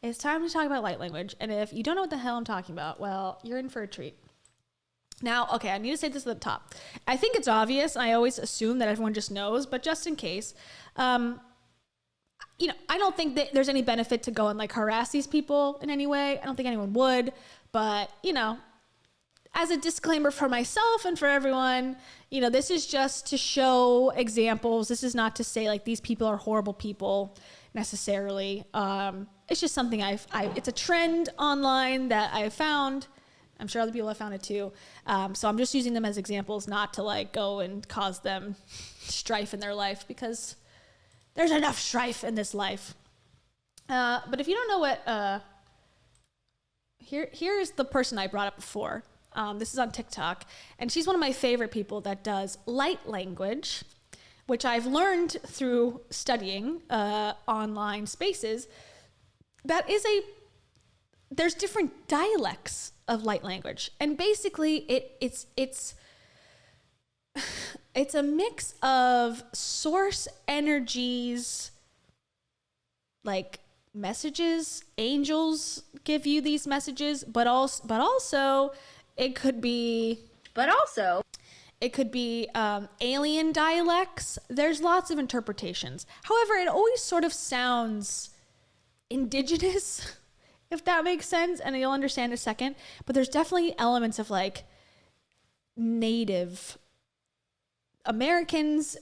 It's time to talk about light language. And if you don't know what the hell I'm talking about, well, you're in for a treat. Now, okay, I need to say this at the top. I think it's obvious. I always assume that everyone just knows, but just in case, I don't think that there's any benefit to go and like harass these people in any way. I don't think anyone would, but as a disclaimer for myself and for everyone, this is just to show examples. This is not to say like these people are horrible people necessarily. It's just something it's a trend online that I found. I'm sure other people have found it too. So I'm just using them as examples, not to like go and cause them strife in their life, because there's enough strife in this life. But if you don't know what, here's the person I brought up before. This is on TikTok, and she's one of my favorite people that does light language, which I've learned through studying online spaces. There's different dialects of light language, and basically it's a mix of source energies, like messages. Angels give you these messages, but also it could be alien dialects. There's lots of interpretations. However, it always sort of sounds indigenous, if that makes sense, and you'll understand in a second. But there's definitely elements of like Native Americans,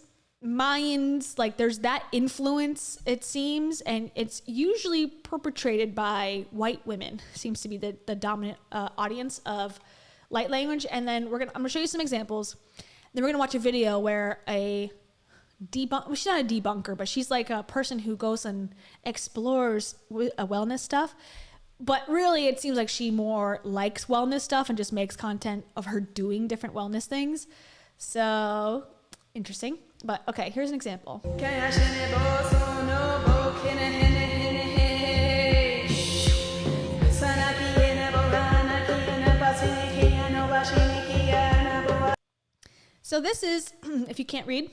Mayans, like there's that influence, it seems, and it's usually perpetrated by white women. Seems to be the dominant audience of light language. And then I'm gonna show you some examples. Then we're gonna watch a video where she's not a debunker, but she's like a person who goes and explores wellness stuff. But really, it seems like she more likes wellness stuff and just makes content of her doing different wellness things. So interesting. But okay, here's an example. So this is, if you can't read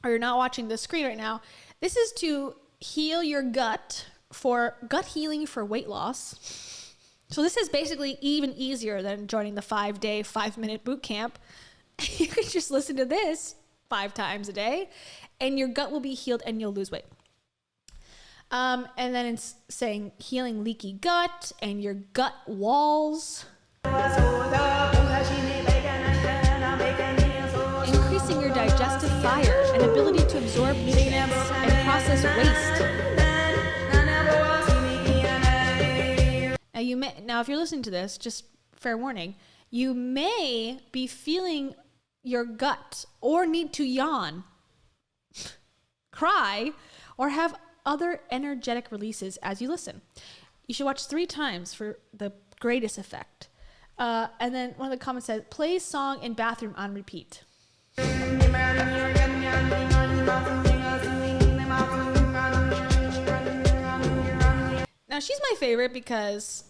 or you're not watching the screen right now, this is to heal your gut, for gut healing for weight loss. So this is basically even easier than joining the 5-day, 5-minute boot camp. You can just listen to this 5 times a day and your gut will be healed and you'll lose weight. And then it's saying healing leaky gut and your gut walls. Increasing your digestive fire and ability to absorb nutrients and process waste. Now, if you're listening to this, just fair warning, you may be feeling your gut or need to yawn, cry, or have other energetic releases as you listen. You should watch 3 times for the greatest effect. And then one of the comments says, play song in bathroom on repeat. Now, she's my favorite because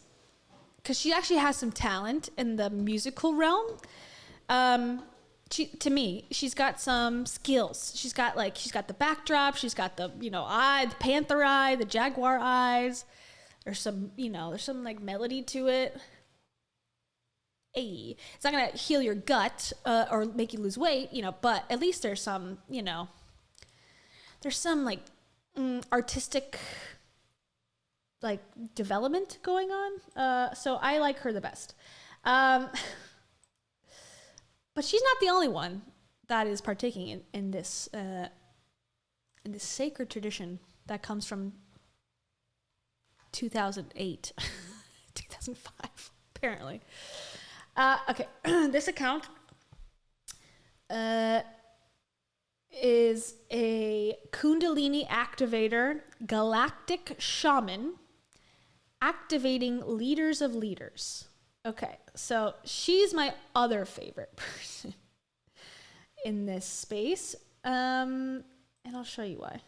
she actually has some talent in the musical realm. To me, she's got some skills. She's got the backdrop. She's got the eye, the panther eye, the jaguar eyes. There's some like melody to it. Hey, it's not gonna heal your gut or make you lose weight, but at least there's some, there's some like artistic like development going on. So I like her the best. But she's not the only one that is partaking in this sacred tradition that comes from 2008, 2005, apparently. Okay, this account is a Kundalini activator, galactic shaman, activating leaders of leaders. Okay, so she's my other favorite person in this space, and I'll show you why.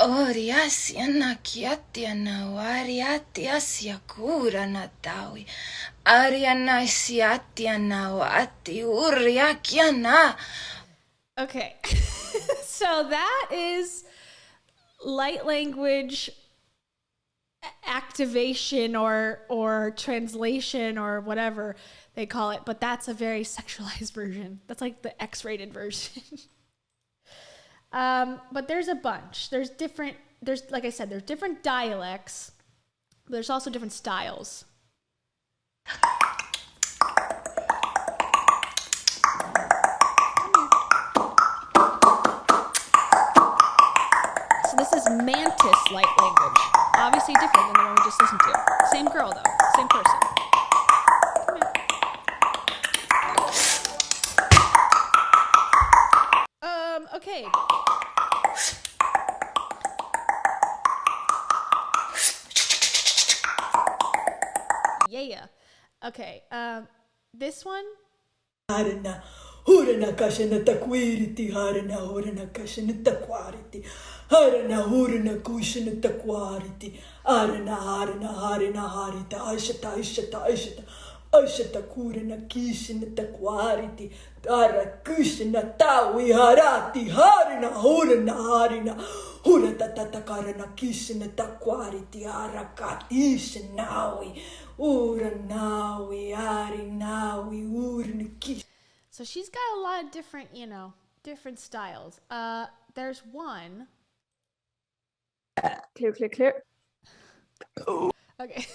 Oriasiana kiatiana wariatiasia kurana tawi. Ariana siatiana wati uriakiana. Okay. So that is light language activation or translation or whatever they call it, but that's a very sexualized version. That's like the X-rated version. But there's a bunch. There's like I said, there's different dialects, but there's also different styles. So this is Mantis light language. Obviously different than the one we just listened to. Same girl though, same person. Okay. Yeah. Okay. This one. Harana, hurana kashana takwiriti, harana hurana kashana takwariti, harana hurana kushana takwariti, harana harita, ashata, ashata kurana kishana takwariti, hara kushana tawi harati, harana hurana, hurata karana kishana takwariti, harakatishanawi. So she's got a lot of different, different styles. There's one. Clear. Okay.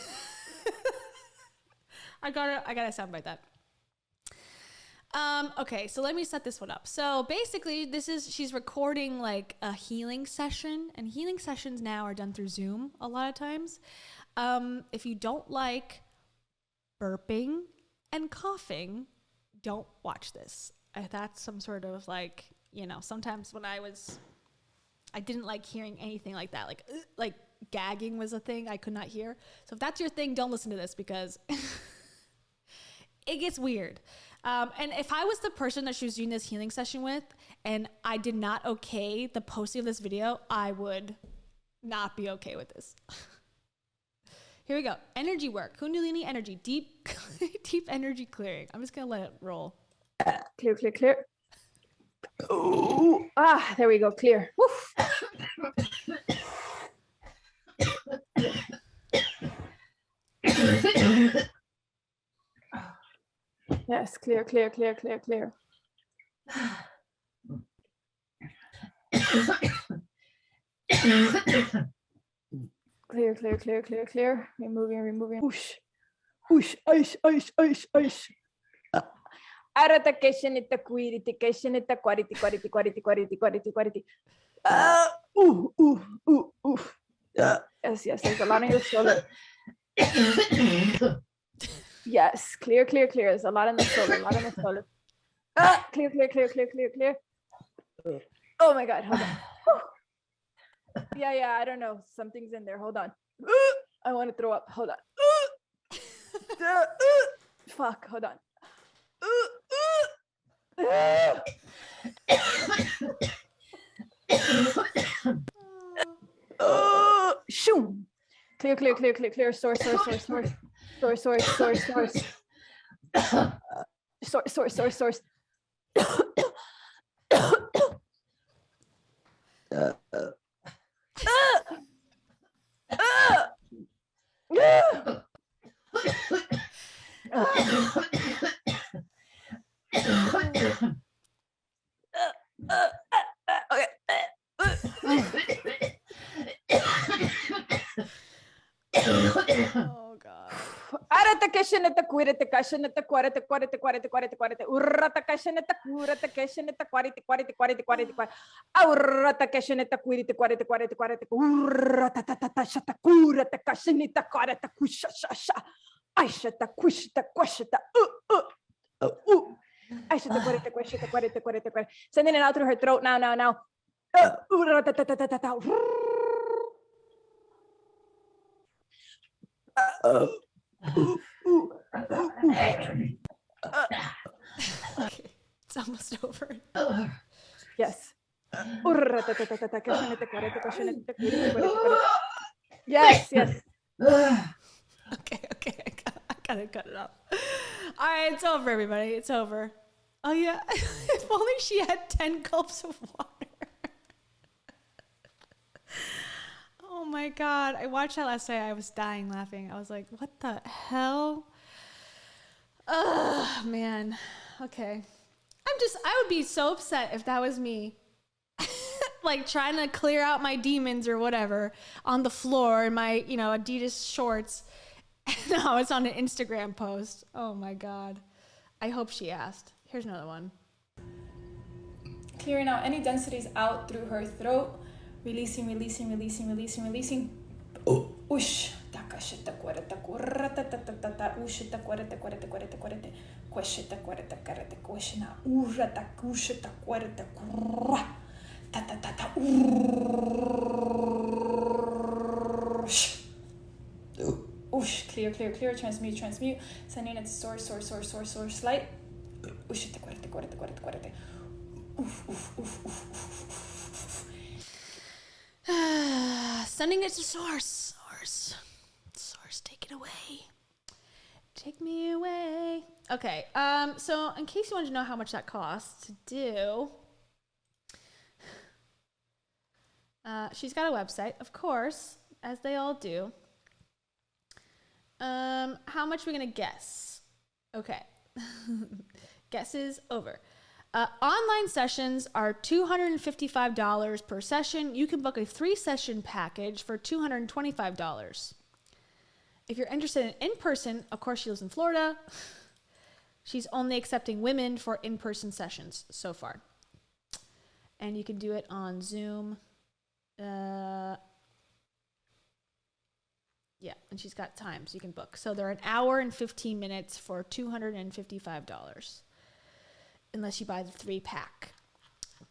I gotta soundbite that. Okay, so let me set this one up. So basically, she's recording like a healing session, and healing sessions now are done through Zoom a lot of times. If you don't like burping and coughing, don't watch this. That's some sort of like, sometimes when I didn't like hearing anything like that. Like gagging was a thing I could not hear. So if that's your thing, don't listen to this because it gets weird. And if I was the person that she was doing this healing session with and I did not okay the posting of this video, I would not be okay with this. Here we go. Energy work. Kundalini energy. Deep energy clearing. I'm just going to let it roll. Clear. Oh, there we go. Clear. Woof. Yes, clear. Clear. Removing. Whoosh, ice. Arata keshenita quirity, keshenita quality. Yes, there's a lot on your shoulder. Yes, clear. There's a lot on the shoulder, Clear. Oh my God, hold on. Yeah, I don't know. Something's in there. Hold on. I want to throw up. Hold on. Fuck, hold on. Shoom. Clear. Source. Oh God. Arata kesheneta quirete kasheneta quarete urrata kesheneta curate kesheneta quarete aurrata kesheneta quirete quarete urrata tata shata curate kasheneta quarete kushasha aishata kushita quashita aishata quarete sending it out through her throat now urrata tata Okay, it's almost over. Yes. Yes, yes. Okay, I gotta cut it off. All right, it's over, everybody. It's over. Oh yeah, if only she had 10 gulps of water. Oh my God, I watched that last night. I was dying laughing. I was like, what the hell? Ugh, man. Okay. I would be so upset if that was me. Like trying to clear out my demons or whatever on the floor in my, Adidas shorts. And now it's on an Instagram post. Oh my God. I hope she asked. Here's another one. Clearing out any densities out through her throat. Releasing. Ush. Ush. Clear. Transmute. Sending it to source. Light. Ush. Sending it to source. Source, take it away. Take me away. Okay. So in case you wanted to know how much that costs to do, she's got a website, of course, as they all do. How much are we gonna guess? Okay. Guesses over. Online sessions are $255 per session. You can book a 3-session package for $225. If you're interested in person, of course, she lives in Florida. She's only accepting women for in-person sessions so far. And you can do it on Zoom. Yeah, and she's got times you can book. So they're an hour and 15 minutes for $255. Unless you buy the 3-pack.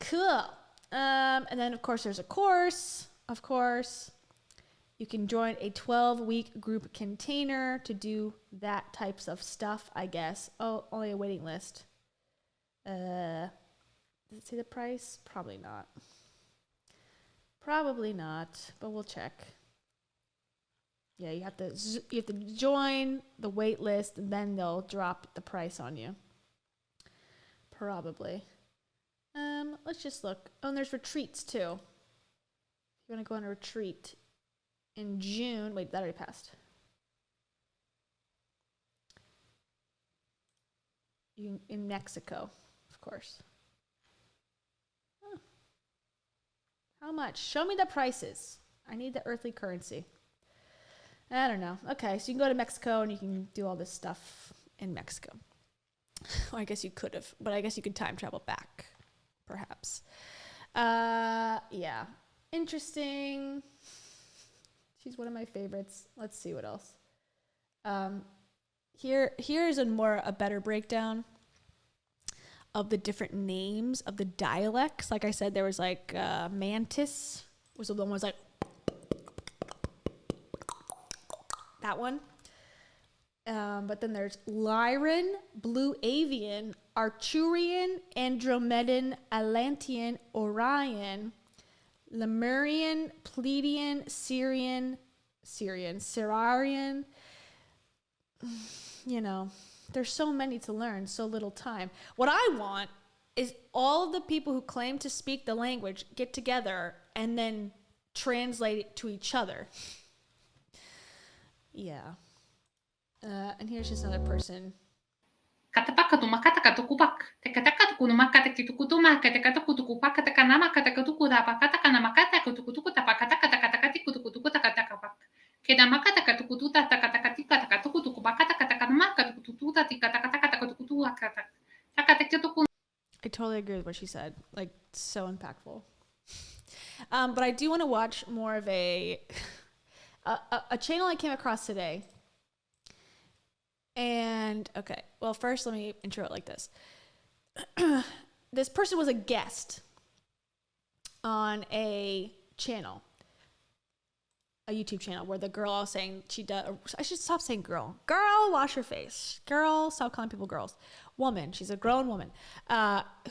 Cool. And then, of course, there's a course. Of course, you can join a 12-week group container to do that types of stuff, I guess. Oh, only a waiting list. Does it say the price? Probably not. But we'll check. Yeah, you have to join the wait list, and then they'll drop the price on you. Probably. Let's just look. Oh, and there's retreats too. If you want to go on a retreat in June. Wait, that already passed. In Mexico, of course. Huh. How much? Show me the prices. I need the earthly currency. I don't know. Okay, so you can go to Mexico and you can do all this stuff in Mexico. Or I guess you could have, but I guess you could time travel back, perhaps. Yeah. Interesting. She's one of my favorites. Let's see what else. Here's a better breakdown of the different names of the dialects. Like I said, there was like mantis was the one was like that one. But then there's Lyran, Blue Avian, Arcturian, Andromedan, Atlantean, Orion, Lemurian, Pleiadian, Sirian, Sirarian. There's so many to learn, so little time. What I want is all of the people who claim to speak the language get together and then translate it to each other. Yeah. And here's just another person. I totally agree with what she said. Like, so impactful. But I do want to watch more of a channel I came across today. And, okay, well, first let me intro it like this. This person was a guest on a channel. a YouTube channel where the girl was saying she does. I should stop saying girl. Girl, wash your face. Girl, stop calling people girls. Woman, she's a grown woman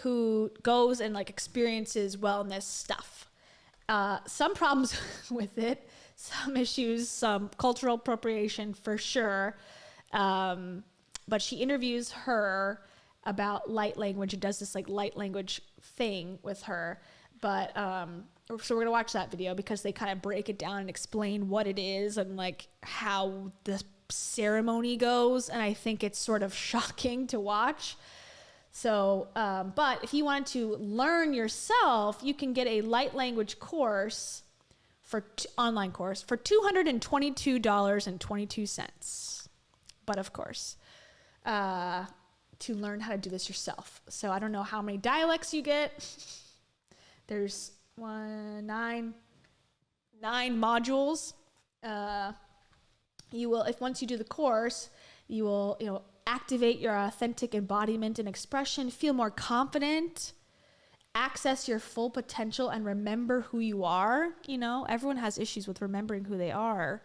who goes and like experiences wellness stuff. Some problems with it, some issues, some cultural appropriation for sure. But she interviews her about light language and does this like light language thing with her. But so we're gonna watch that video because they kind of break it down and explain what it is and like how the ceremony goes. And I think it's sort of shocking to watch. So, but if you want to learn yourself, you can get a light language course online course for $222.22. But of course, to learn how to do this yourself. So I don't know how many dialects you get. There's nine modules. You will, if once you do the course, you will, activate your authentic embodiment and expression, feel more confident, access your full potential, and remember who you are. Everyone has issues with remembering who they are.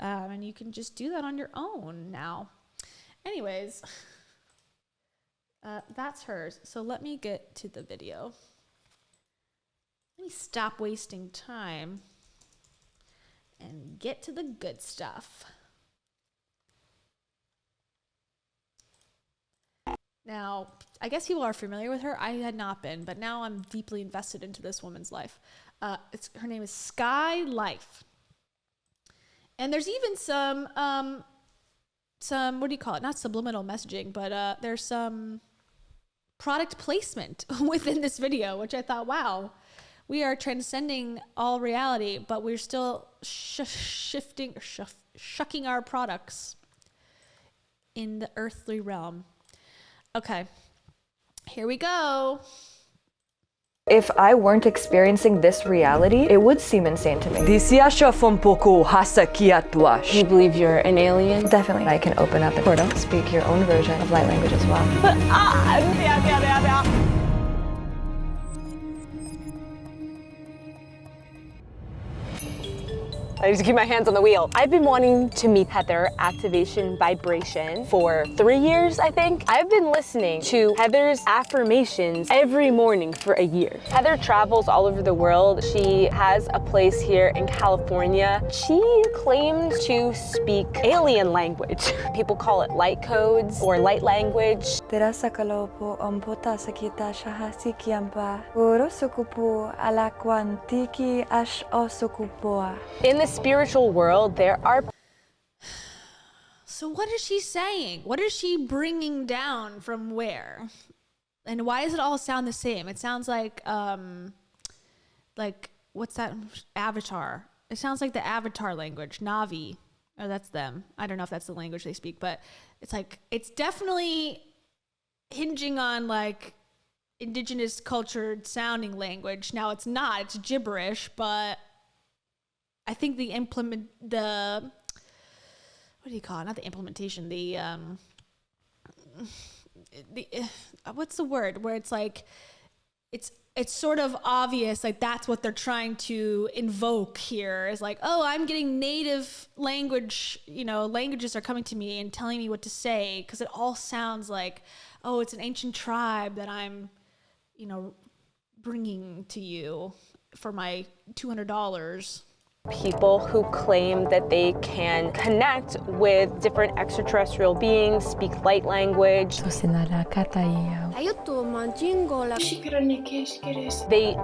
And you can just do that on your own now. Anyways, that's hers. So let me get to the video. Let me stop wasting time and get to the good stuff. Now, I guess people are familiar with her. I had not been, but now I'm deeply invested into this woman's life. Her name is Sky Life. And there's even some, what do you call it? Not subliminal messaging, but there's some product placement within this video, which I thought, wow, we are transcending all reality, but we're still shucking our products in the earthly realm. Okay, here we go. If I weren't experiencing this reality, it would seem insane to me. You believe you're an alien? Definitely, I can open up a portal, speak your own version of light language as well. I need to keep my hands on the wheel. I've been wanting to meet Heather Activation Vibration for 3 years, I think. I've been listening to Heather's affirmations every morning for a year. Heather travels all over the world. She has a place here in California. She claims to speak alien language. People call it light codes or light language. In the spiritual world, there are... So what is she saying? What is she bringing down from where? And why does it all sound the same? It sounds like what's that? Avatar. It sounds like the Avatar language, Navi. Oh, that's them. I don't know if that's the language they speak, but it's like, it's definitely hinging on like indigenous cultured sounding language. Now it's not, it's gibberish, but I think what do you call it? Not the implementation, what's the word where it's like, it's sort of obvious, like that's what they're trying to invoke here is like, oh, I'm getting native language, languages are coming to me and telling me what to say. Cause it all sounds like, oh, it's an ancient tribe that I'm, bringing to you for my $200. People who claim that they can connect with different extraterrestrial beings, speak light language. They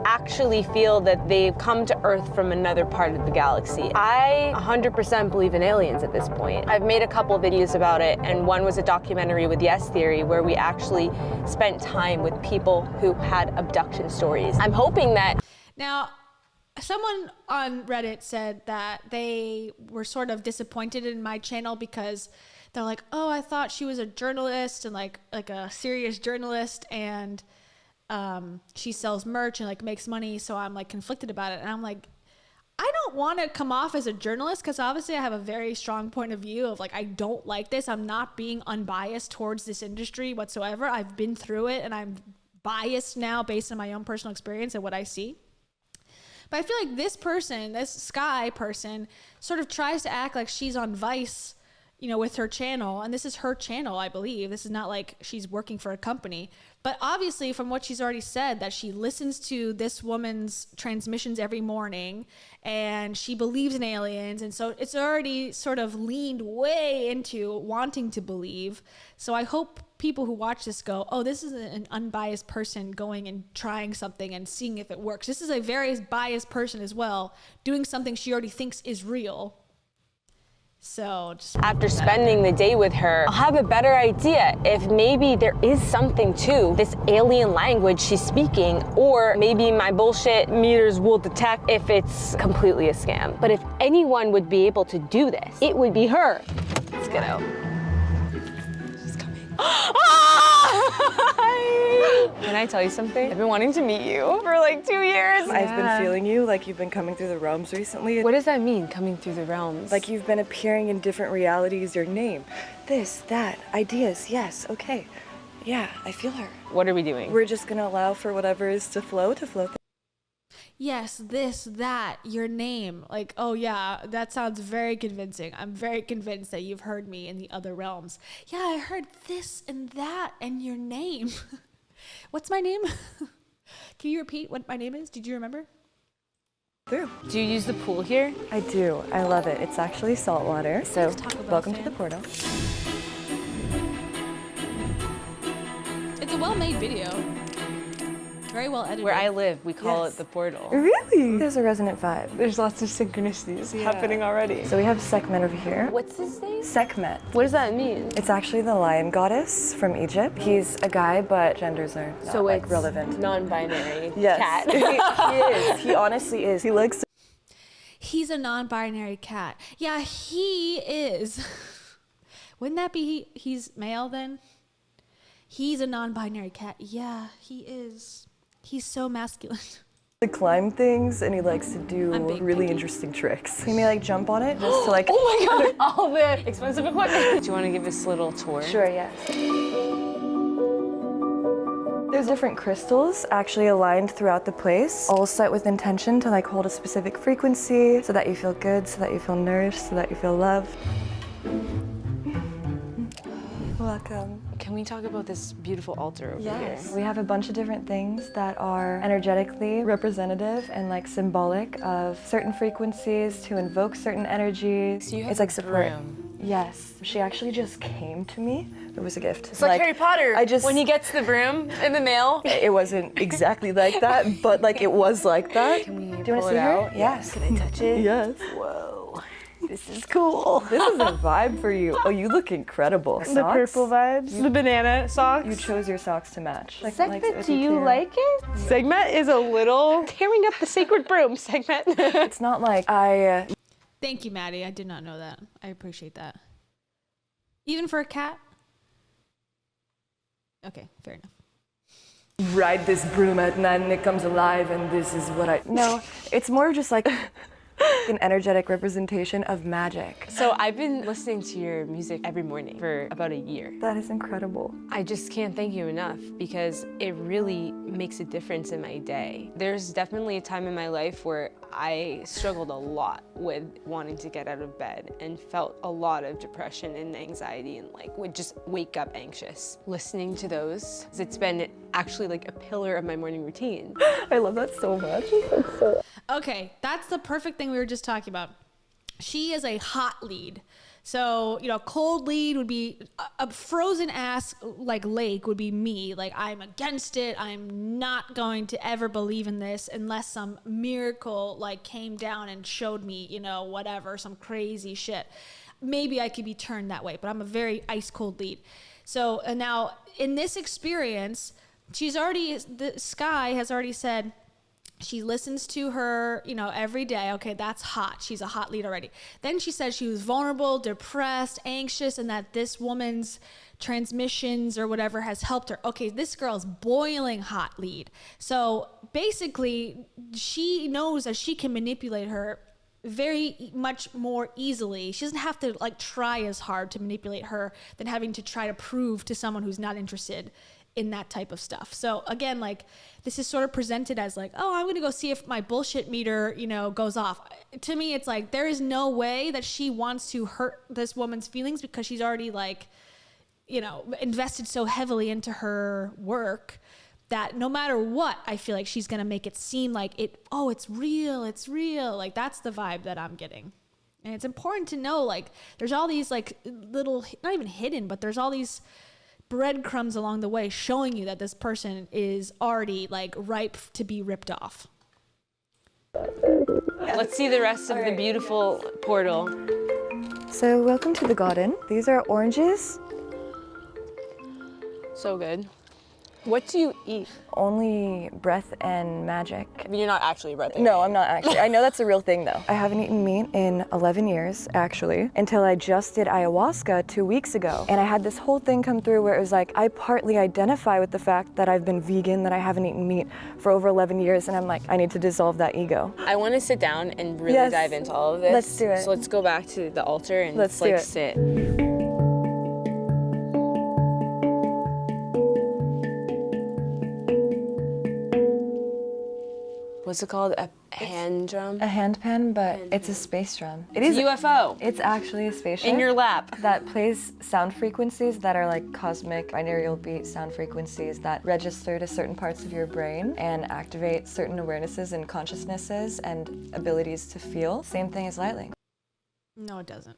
actually feel that they've come to Earth from another part of the galaxy. I 100% believe in aliens at this point. I've made a couple videos about it, and one was a documentary with Yes Theory where we actually spent time with people who had abduction stories. I'm hoping that... Now, someone on Reddit said that they were sort of disappointed in my channel because they're like, oh, I thought she was a journalist and like a serious journalist, and she sells merch and like makes money, so I'm like conflicted about it. And I'm like, I don't want to come off as a journalist because obviously I have a very strong point of view of like, I don't like this. I'm not being unbiased towards this industry whatsoever. I've been through it and I'm biased now based on my own personal experience and what I see. But I feel like this person, this Sky person, sort of tries to act like she's on Vice, you know, with her channel. And this is her channel, I believe. This is not like she's working for a company. But obviously, from what she's already said, that she listens to this woman's transmissions every morning and she believes in aliens. And so it's already sort of leaned way into wanting to believe. So I hope people who watch this go, oh, this is an unbiased person going and trying something and seeing if it works. This is a very biased person as well, doing something she already thinks is real. So just After spending the day with her, I'll have a better idea if maybe there is something to this alien language she's speaking, or maybe my bullshit meters will detect if it's completely a scam. But if anyone would be able to do this, it would be her. Let's get out. She's coming. Can I tell you something? I've been wanting to meet you for like 2 years. I've been feeling you like you've been coming through the realms recently. What does that mean, coming through the realms? Like you've been appearing in different realities, your name. This, that, ideas, yes, okay. Yeah, I feel her. What are we doing? We're just gonna allow for whatever is to flow. yes, this, that, your name. Like, oh yeah, that sounds very convincing. I'm very convinced that you've heard me in the other realms. Yeah, I heard this and that and your name. What's my name? Can you repeat what my name is? Did you remember? Through. Do you use the pool here? I do. I love it. It's actually salt water. So, welcome to the portal. It's a well-made video. Very well edited. Where I live, we call Yes. it the portal. Really? There's a resonant vibe. There's lots of synchronicities happening already. So we have Sekhmet over here. What's his name? Sekhmet. What does that mean? It's actually the lion goddess from Egypt. He's a guy, but genders are not, like, it's relevant. non-binary Yes. cat. he is. He honestly is. He likes He's a non-binary cat. Yeah, he is. Wouldn't that be he's male then? He's a non-binary cat. Yeah, he is. He's so masculine. to climb things, and he likes to do I'm big really picky. interesting tricks. He may like jump on it just to like. Oh my god, all the expensive equipment. Do you want to give us a little tour? Sure, yes. There's different crystals actually aligned throughout the place, all set with intention to like hold a specific frequency so that you feel good, so that you feel nourished, so that you feel loved. Welcome. Can we talk about this beautiful altar over Yes. here? We have a bunch of different things that are energetically representative and like symbolic of certain frequencies to invoke certain energies. So you have it's like a support. broom. Yes. She actually just came to me. It was a gift. It's like Harry Potter. I just when he gets the broom in the mail. It wasn't exactly like that, but like it was like that. Can we Do you pull want to it see her? out? Yes. Can I touch it? Yes. Whoa. This is cool. This is a vibe for you. Oh, you look incredible. The purple vibes. The banana socks. You chose your socks to match. Segment, do you like it? Segment is a little tearing up the sacred broom, Segment. It's not like I. Thank you, Maddie. I did not know that. I appreciate that. Even for a cat? Okay, fair enough. Ride this broom at night and it comes alive and this is what I. No, it's more just like an energetic representation of magic. So I've been listening to your music every morning for about a year. That is incredible. I just can't thank you enough because it really makes a difference in my day. There's definitely a time in my life where I struggled a lot with wanting to get out of bed and felt a lot of depression and anxiety and like would just wake up anxious. Listening to those, it's been actually like a pillar of my morning routine. I love that so much. Okay, that's the perfect thing we were just talking about. She is a hot lead. So, you know, cold lead would be a frozen ass like lake would be me. Like, I'm against it. I'm not going to ever believe in this unless some miracle like came down and showed me, you know, whatever, some crazy shit. Maybe I could be turned that way, but I'm a very ice cold lead. So, and now in this experience, the Sky has already said, she listens to her, you know, every day. Okay, that's hot. She's a hot lead already. Then she said she was vulnerable, depressed, anxious, and that this woman's transmissions or whatever has helped her. Okay, this girl's boiling hot lead. So basically, she knows that she can manipulate her very much more easily. She doesn't have to like try as hard to manipulate her than having to try to prove to someone who's not interested in that type of stuff. So again, like this is sort of presented as like, oh, I'm going to go see if my bullshit meter, you know, goes off. To me, it's like, there is no way that she wants to hurt this woman's feelings because she's already like, you know, invested so heavily into her work that no matter what, I feel like she's going to make it seem like it's real. It's real. Like that's the vibe that I'm getting. And it's important to know, like, there's all these like little, not even hidden, but there's all these breadcrumbs along the way showing you that this person is already like ripe to be ripped off. Let's see the rest of the beautiful portal. So welcome to the garden. These are oranges. So good. What do you eat? Only breath and magic. I mean, you're not actually breathing. No, I'm not actually. I know that's a real thing though. I haven't eaten meat in 11 years, actually, until I just did ayahuasca 2 weeks ago. And I had this whole thing come through where it was like, I partly identify with the fact that I've been vegan, that I haven't eaten meat for over 11 years. And I'm like, I need to dissolve that ego. I want to sit down and really dive into all of this. Let's do it. So let's go back to the altar and Let's like do it. sit. What's it called? A hand drum? A hand pan, but it's a space drum. It It's is a UFO. It's actually a spaceship. In your lap. That plays sound frequencies that are like cosmic binaural beat sound frequencies that register to certain parts of your brain and activate certain awarenesses and consciousnesses and abilities to feel. Same thing as light language. No, it doesn't.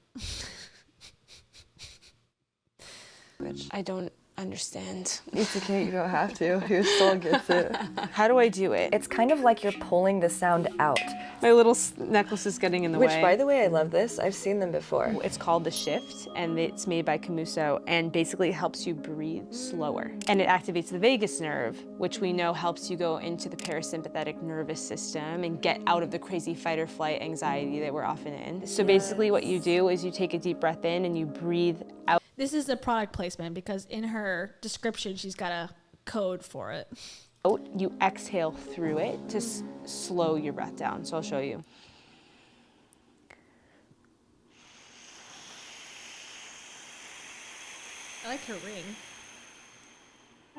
Which I don't understand. It's okay, you don't have to. Your soul gets it. How do I do it? It's kind of like you're pulling the sound out. My little necklace is getting in the way. Which, by the way, I love this. I've seen them before. It's called The Shift, and it's made by Camuso, and basically helps you breathe slower. And it activates the vagus nerve, which we know helps you go into the parasympathetic nervous system and get out of the crazy fight or flight anxiety that we're often in. So basically what you do is you take a deep breath in and you breathe out. This is a product placement because in her description, she's got a code for it. You exhale through it to slow your breath down. So I'll show you. I like her ring.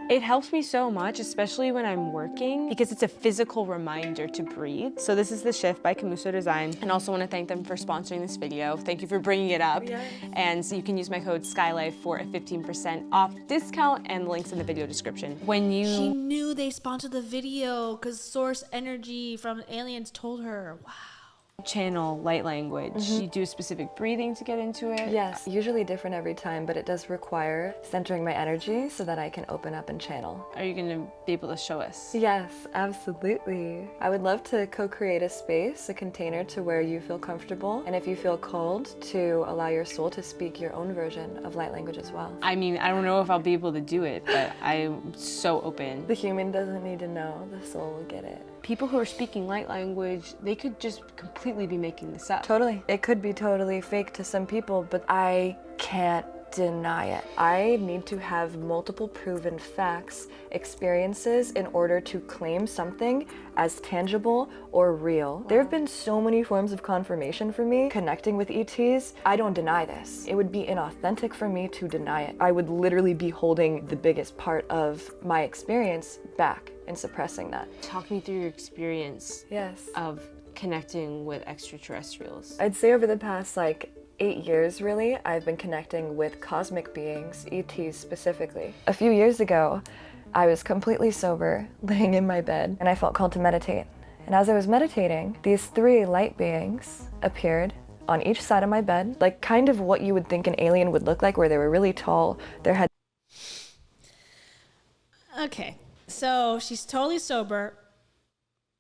It helps me so much, especially when I'm working, because it's a physical reminder to breathe. So this is The Shift by Camuso Design. And also want to thank them for sponsoring this video. Thank you for bringing it up. Yeah. And so you can use my code SKYLIFE for a 15% off discount, and the link's in the video description. She knew they sponsored the video because Source Energy from Aliens told her. Wow. Channel light language, you do specific breathing to get into it? Yes, usually different every time, but it does require centering my energy so that I can open up and channel. Are you gonna be able to show us? Yes, absolutely. I would love to co-create a space, a container to where you feel comfortable, and if you feel called, to allow your soul to speak your own version of light language as well. I mean, I don't know if I'll be able to do it, but I'm so open. The human doesn't need to know, the soul will get it. People who are speaking light language, they could just completely be making this up. Totally. It could be totally fake to some people, but I can't deny it. I need to have multiple proven facts, experiences in order to claim something as tangible or real. There have been so many forms of confirmation for me connecting with ETs. I don't deny this. It would be inauthentic for me to deny it. I would literally be holding the biggest part of my experience back and suppressing that. Talk me through your experience Yes. of connecting with extraterrestrials. I'd say over the past 8 years really, I've been connecting with cosmic beings, ETs specifically. A few years ago, I was completely sober, laying in my bed, and I felt called to meditate. And as I was meditating, these 3 light beings appeared on each side of my bed, like kind of what you would think an alien would look like, where they were really tall, their head. Okay, so she's totally sober.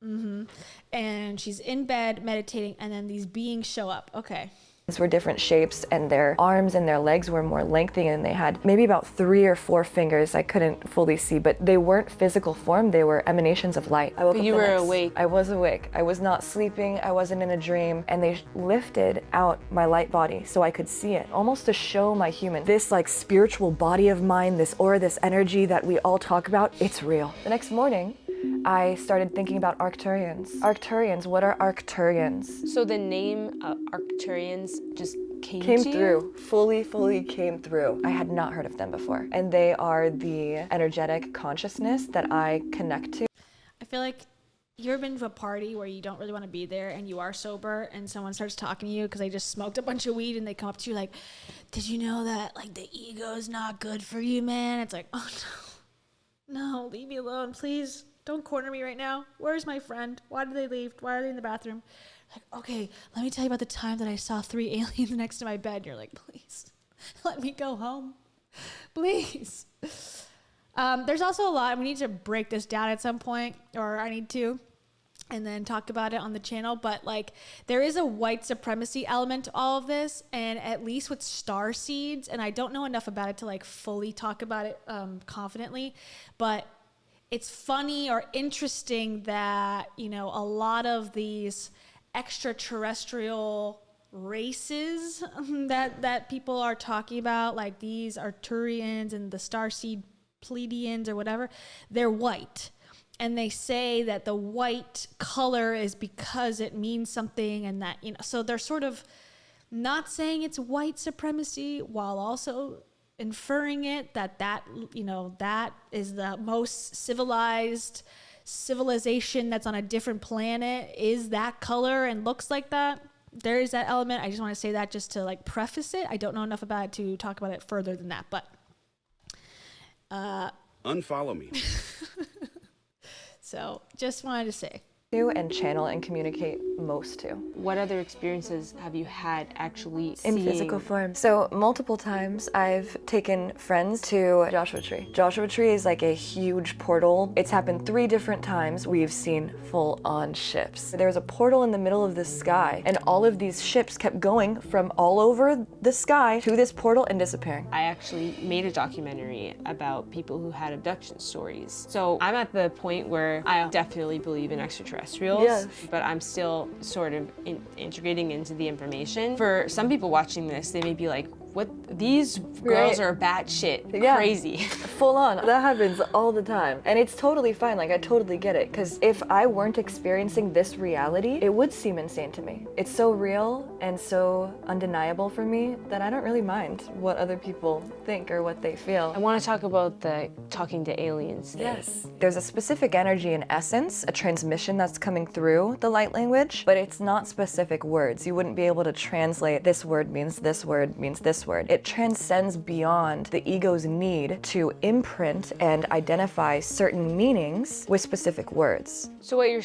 And she's in bed meditating, and then these beings show up. Okay. Were different shapes, and their arms and their legs were more lengthy, and they had maybe about 3 or 4 fingers. I couldn't fully see, but they weren't physical form, they were emanations of light. I woke But up you the were next- awake. I was awake. I was not sleeping, I wasn't in a dream, and they lifted out my light body so I could see it, almost to show my human. This spiritual body of mine, this aura, this energy that we all talk about, it's real. The next morning, I started thinking about Arcturians. Arcturians, what are Arcturians? So the name Arcturians just came Came to through, fully came through. I had not heard of them before. And they are the energetic consciousness that I connect to. I feel like you ever been to a party where you don't really want to be there and you are sober and someone starts talking to you because they just smoked a bunch of weed and they come up to you like, did you know that like the ego is not good for you, man? It's like, oh no, leave me alone, please. Don't corner me right now. Where's my friend? Why did they leave? Why are they in the bathroom? Like, okay, let me tell you about the time that I saw 3 aliens next to my bed. And you're like, please, let me go home. Please. There's also a lot. We need to break this down at some point, or I need to, and then talk about it on the channel. But like, there is a white supremacy element to all of this, and at least with star seeds, and I don't know enough about it to like fully talk about it confidently, but it's funny or interesting that, you know, a lot of these extraterrestrial races that people are talking about, like these Arcturians and the starseed Pleiadians or whatever, they're white. And they say that the white color is because it means something, and that, you know, so they're sort of not saying it's white supremacy while also inferring it that you know, that is the most civilized civilization that's on a different planet is that color and looks like that. There is that element. I just want to say that just to like preface it. I don't know enough about it to talk about it further than that, but unfollow me. So just wanted to say. And channel and communicate most to. What other experiences have you had actually In seeing? physical form. So multiple times I've taken friends to Joshua Tree. Joshua Tree is like a huge portal. It's happened 3 different times. We've seen full-on ships. There was a portal in the middle of the sky, and all of these ships kept going from all over the sky to this portal and disappearing. I actually made a documentary about people who had abduction stories. So I'm at the point where I definitely believe in extraterrestrials, Yes. but I'm still sort of integrating into the information. For some people watching this, they may be like, what, these girls are batshit crazy. Full on. That happens all the time. And it's totally fine. Like, I totally get it. Because if I weren't experiencing this reality, it would seem insane to me. It's so real and so undeniable for me that I don't really mind what other people think or what they feel. I want to talk about the talking to aliens thing. Yes. There's a specific energy and essence, a transmission that's coming through the light language, but it's not specific words. You wouldn't be able to translate this word means this word means this word. It transcends beyond the ego's need to imprint and identify certain meanings with specific words. So what you're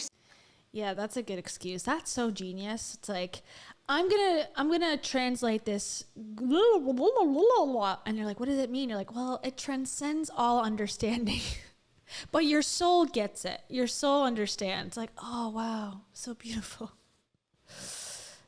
Yeah, that's a good excuse. That's so genius. It's like, I'm gonna translate this, and you're like, what does it mean? You're like, well, it transcends all understanding. But your soul gets it. Your soul understands. Like, oh wow, so beautiful.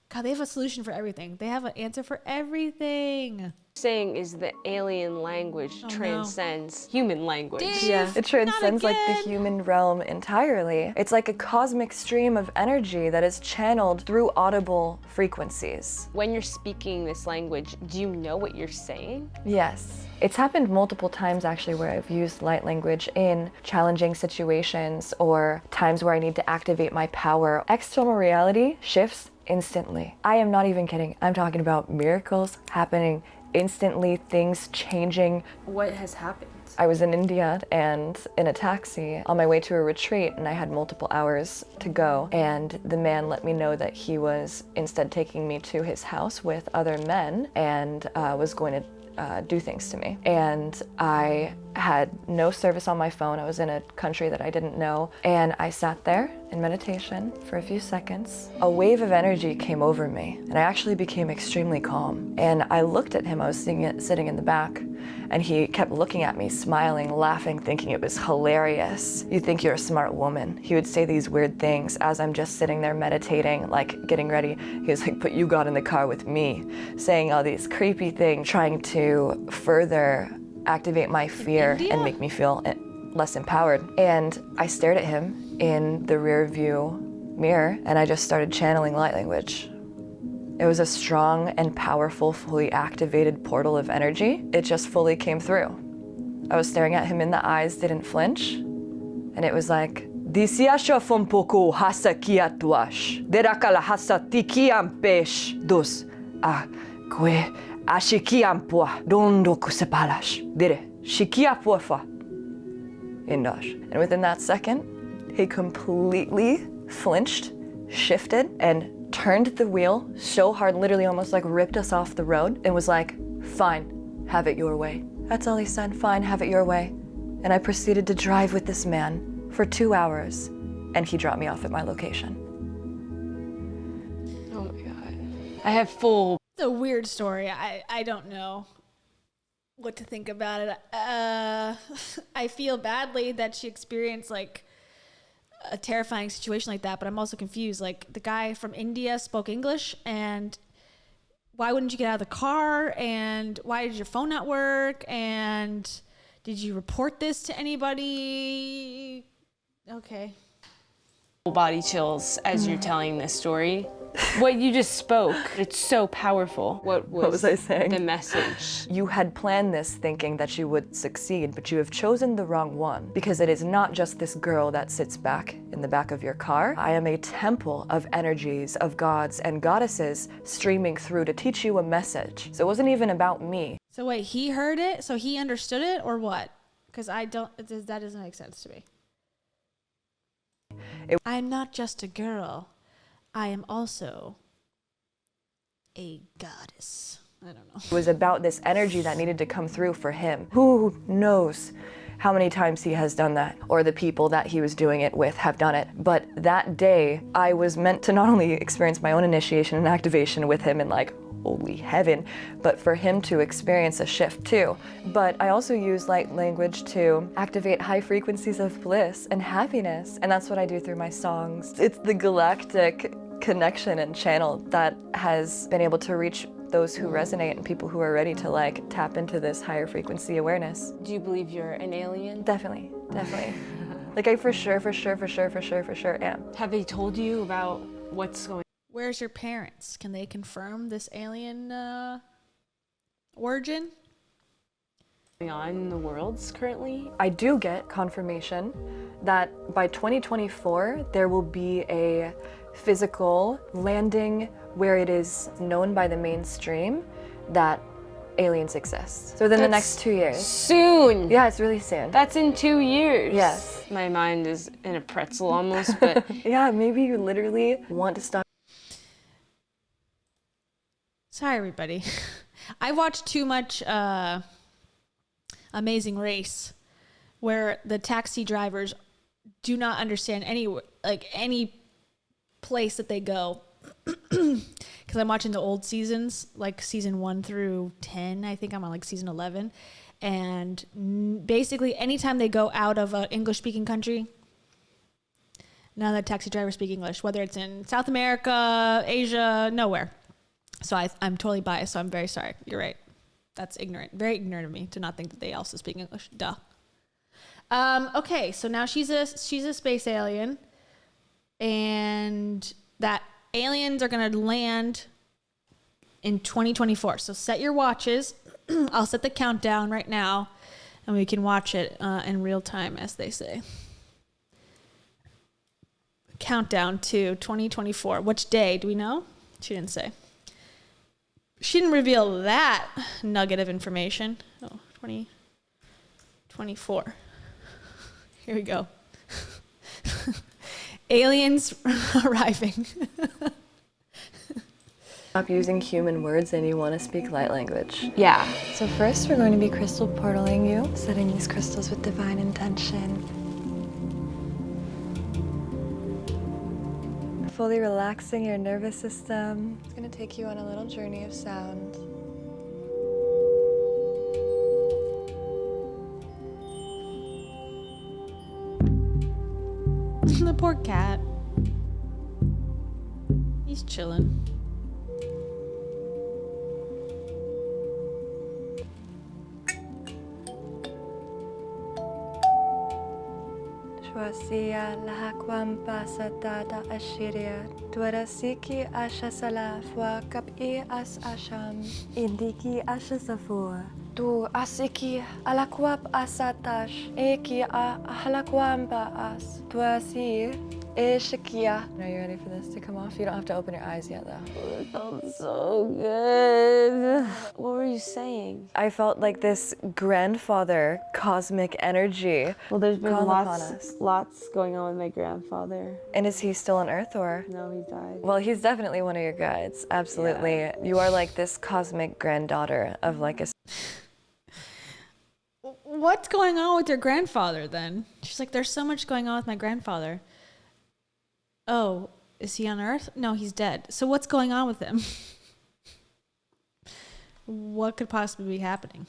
God, they have a solution for everything. They have an answer for everything. saying is the alien language transcends human language. Yeah, it transcends like the human realm entirely. It's like a cosmic stream of energy that is channeled through audible frequencies. When you're speaking this language, do you know what you're saying? Yes. It's happened multiple times actually where I've used light language in challenging situations or times where I need to activate my power. External reality shifts instantly. I am not even kidding. I'm talking about miracles happening instantly, things changing. What has happened? I was in India and in a taxi on my way to a retreat, and I had multiple hours to go, and the man let me know that he was instead taking me to his house with other men and was going to do things to me. And I had no service on my phone. I was in a country that I didn't know, and I sat there in meditation for a few seconds. A wave of energy came over me, and I actually became extremely calm. And I looked at him. I was sitting in the back, and he kept looking at me, smiling, laughing, thinking it was hilarious. You think you're a smart woman. He would say these weird things as I'm just sitting there meditating, like getting ready. He was like, but you got in the car with me, saying all these creepy things, trying to further activate my fear and make me feel less empowered. And I stared at him in the rear view mirror, and I just started channeling light language. It was a strong and powerful, fully activated portal of energy. It just fully came through. I was staring at him in the eyes, didn't flinch, and it was like, Disiasha fompoko hasa kiatuash. Derakala hasa tikiampesh dos. Que ashikiampua dondo kusepalash. Dire shikiapuafa. Indosh. And within that second, he completely flinched, shifted, and turned the wheel so hard, literally almost like ripped us off the road, and was like, fine, have it your way. That's all he said, fine, have it your way. And I proceeded to drive with this man for 2 hours, and he dropped me off at my location. Oh my God. I have full. It's a weird story. I don't know what to think about it. I feel badly that she experienced like a terrifying situation like that, but I'm also confused. Like, the guy from India spoke English, and why wouldn't you get out of the car? And why did your phone not work? And did you report this to anybody? Okay. Body chills as you're telling this story. What you just spoke, it's so powerful. What was I saying? The message? You had planned this thinking that you would succeed, but you have chosen the wrong one, because it is not just this girl that sits back in the back of your car. I am a temple of energies, of gods and goddesses streaming through to teach you a message. So it wasn't even about me. So wait, he heard it? So he understood it, or what? Because that doesn't make sense to me. I'm not just a girl. I am also a goddess. I don't know. It was about this energy that needed to come through for him. Who knows how many times he has done that, or the people that he was doing it with have done it. But that day, I was meant to not only experience my own initiation and activation with him in like holy heaven, but for him to experience a shift too. But I also use light language to activate high frequencies of bliss and happiness, and that's what I do through my songs. It's the galactic connection and channel that has been able to reach those who resonate and people who are ready to like tap into this higher frequency awareness. Do you believe you're an alien? Definitely. Like I for sure am. Have they told you about what's going Where's your parents? Can they confirm this alien origin? on in the worlds currently? I do get confirmation that by 2024 there will be a physical landing where it is known by the mainstream that aliens exist. So within the next 2 years. Soon! Yeah, it's really soon. That's in 2 years. Yes. My mind is in a pretzel almost, but Yeah, maybe you literally want to stop. Sorry, everybody. I watched too much Amazing Race, where the taxi drivers do not understand any place that they go. Because I'm watching the old seasons, like season 1 through 10. I think I'm on like season 11. And basically, anytime they go out of an English-speaking country, none of the taxi drivers speak English, whether it's in South America, Asia, nowhere. So I'm totally biased, so I'm very sorry. You're right. That's ignorant. Very ignorant of me to not think that they also speak English. Duh. Okay, so now she's a space alien, and that aliens are gonna land in 2024. So set your watches. I'll set the countdown right now, and we can watch it in real time, as they say. Countdown to 2024. Which day? Do we know? She didn't say. She didn't reveal that nugget of information. Oh, 2024. Here we go. Aliens arriving. Stop using human words and you want to speak light language. yeah. So first we're going to be crystal portaling you, setting these crystals with divine intention. Fully relaxing your nervous system. It's going to take you on a little journey of sound. The poor cat. He's chilling. Shwasia lahakwam pasatada ashiria. Dwarasiki ashasala fwa kapi as asham. Indiki ashasafua. Tu asiki alakwap asatash eki a halakwamba as tuasir eshikia. Are you ready for this to come off? You don't have to open your eyes yet though. It felt so good. What were you saying? I felt like this grandfather cosmic energy. Well, there's been called upon us. lots going on with my grandfather. And is he still on Earth or? No, he died. Well, he's definitely one of your guides. Absolutely. Yeah. You are like this cosmic granddaughter of like a. What's going on with your grandfather then? She's like, there's so much going on with my grandfather. Oh, is he on Earth? No, he's dead. So what's going on with him? What could possibly be happening?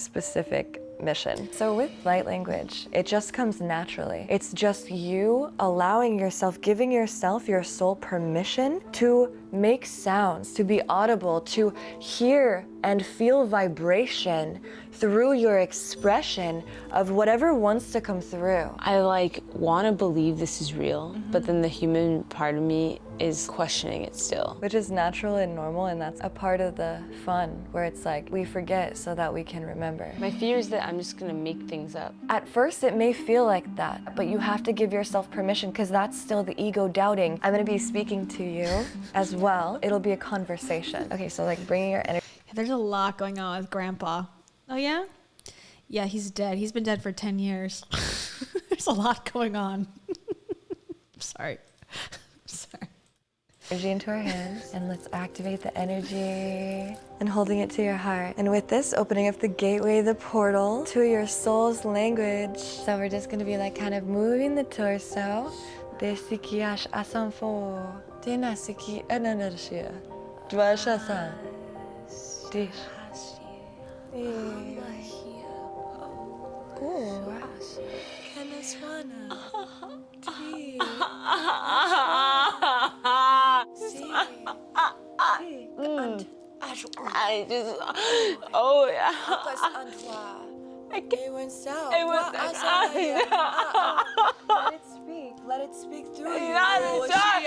Specific mission. So with light language, it just comes naturally. It's just you allowing yourself, giving yourself, your soul permission to make sounds, to be audible, to hear and feel vibration through your expression of whatever wants to come through. I want to believe this is real, but then the human part of me is questioning it still. Which is natural and normal, and that's a part of the fun, where it's like we forget so that we can remember. My fear is that I'm just gonna make things up. At first, it may feel like that, but you have to give yourself permission because that's still the ego doubting. I'm gonna be speaking to you as well. It'll be a conversation. Okay, so bringing your energy. There's a lot going on with Grandpa. Oh, yeah? Yeah, he's dead. He's been dead for 10 years. There's a lot going on. I'm sorry. Energy into our hands, and let's activate the energy and holding it to your heart. And with this, opening up the gateway, the portal to your soul's language. So we're just gonna be kind of moving the torso. Desikiash asanfo. Denasiki ananarshia. Dvashasan. Dish. Kanaswana. I just, oh yeah. Let it speak through you. I'm sorry.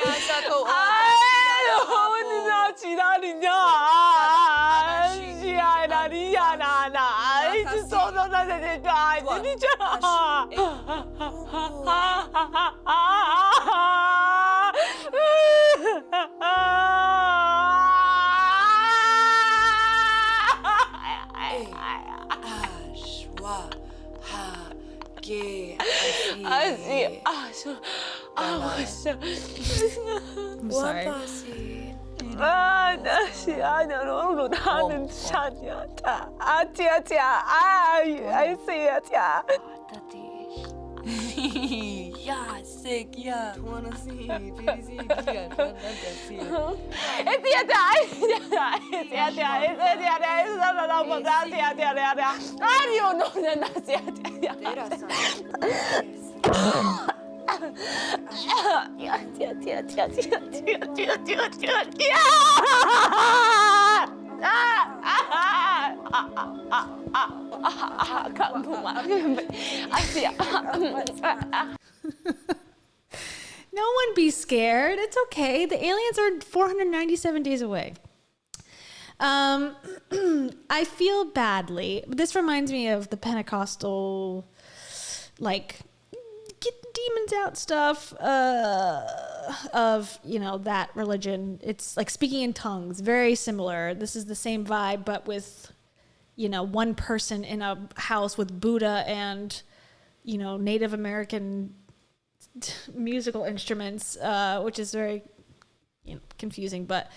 No one be scared. It's okay. The aliens are 497 days away. I feel badly. This reminds me of the Pentecostal, get the demons out stuff of, that religion. It's like speaking in tongues, very similar. This is the same vibe, but with, one person in a house with Buddha and, Native American musical instruments, which is very confusing, but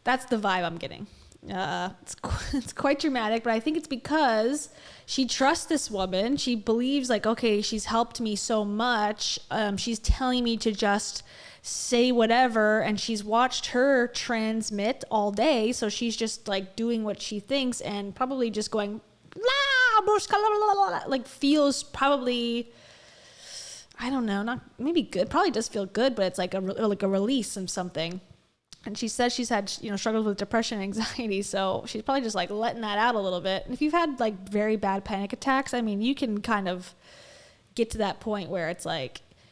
that's the vibe I'm getting. It's quite dramatic, but I think it's because she trusts this woman. She believes okay, she's helped me so much. She's telling me to just say whatever, and she's watched her transmit all day. So she's just doing what she thinks and probably just going, feels probably, I don't know, not maybe good, probably does feel good, but it's like a release of something. And she says she's had, struggles with depression and anxiety. So she's probably just letting that out a little bit. And if you've had very bad panic attacks, I mean, you can kind of get to that point where it's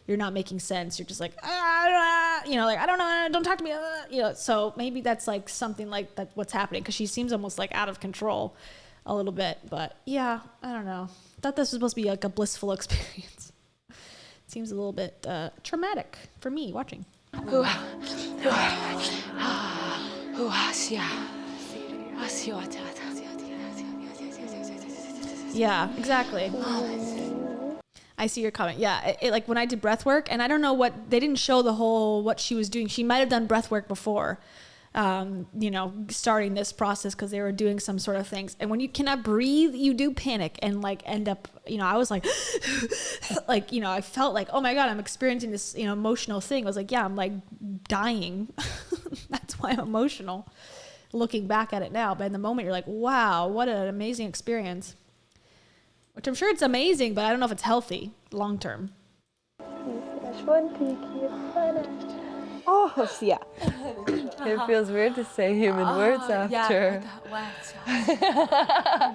you're not making sense. You're just like, you know, like, I don't know, don't talk to me, you know. So maybe that's like something like that, what's happening, because she seems almost like out of control a little bit. But yeah, I don't know. I thought this was supposed to be like a blissful experience. It seems a little bit traumatic for me watching. Yeah, exactly. I see your comment. Yeah, it like when I did breath work, and I don't know what, they didn't show the whole, what she was doing. She might have done breath work before, you know, starting this process, because they were doing some sort of things. And when you cannot breathe, you do panic and like end up, you know, I was like, like, you know, I felt like, oh my God, I'm experiencing this, you know, emotional thing. I was like, yeah, I'm like dying. That's why I'm emotional looking back at it now. But in the moment, you're like, wow, what an amazing experience. Which I'm sure it's amazing, but I don't know if it's healthy long term. Oh, yeah. It feels weird to say human words after. Oh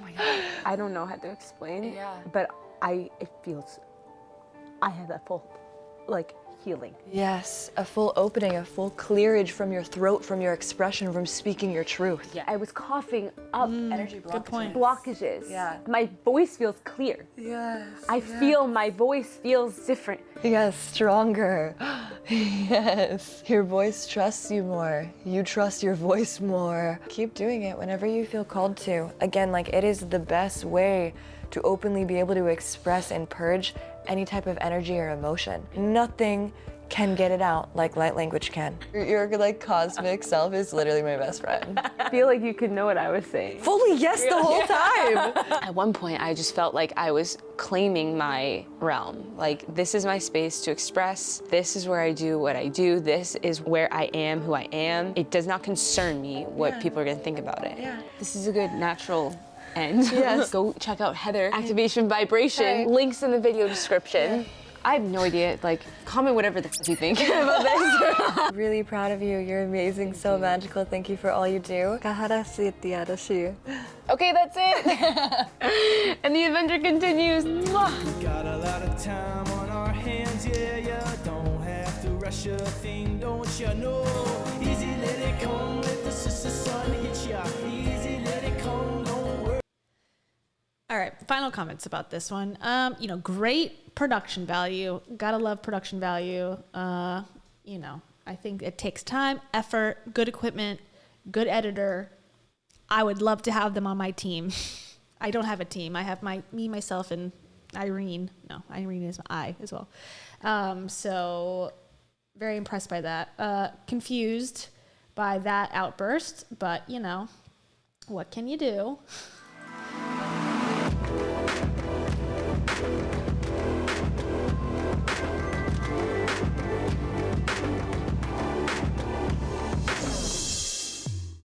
my God. I don't know how to explain, but it feels, I have that full, like, healing. Yes, a full opening, a full clearage from your throat, from your expression, from speaking your truth. Yeah, I was coughing up Energy blockages. Good point. blockages. Yeah. My voice feels clear. Yes. I feel my voice feels different. Yes, stronger. Yes. Your voice trusts you more. You trust your voice more. Keep doing it whenever you feel called to. Again, like, it is the best way to openly be able to express and purge any type of energy or emotion. Nothing can get it out like light language can. Your like cosmic self is literally my best friend. I feel like you could know what I was saying. Fully yes the whole time. At one point, I just felt like I was claiming my realm. Like, this is my space to express. This is where I do what I do. This is where I am who I am. It does not concern me what people are gonna think about it. Yeah. This is a good natural end. Yes. Go check out Heather Activation Vibration. Links in the video description. I have no idea. Like, comment whatever the f you think about this. Really proud of you. You're amazing, so magical. Thank you for all you do. Okay, that's it. And the adventure continues. Mwah. Got a lot of time on our hands, yeah. Don't have to rush a thing, don't you know? Easy, let it come, let the sun hit ya. Easy, let it come, don't worry. All right, final comments about this one. You know, great production value. Gotta love production value. You know, I think it takes time, effort, good equipment, good editor. I would love to have them on my team. I don't have a team. I have me, myself, and Irene. No, Irene is I as well. So very impressed by that. Confused by that outburst, but you know, what can you do?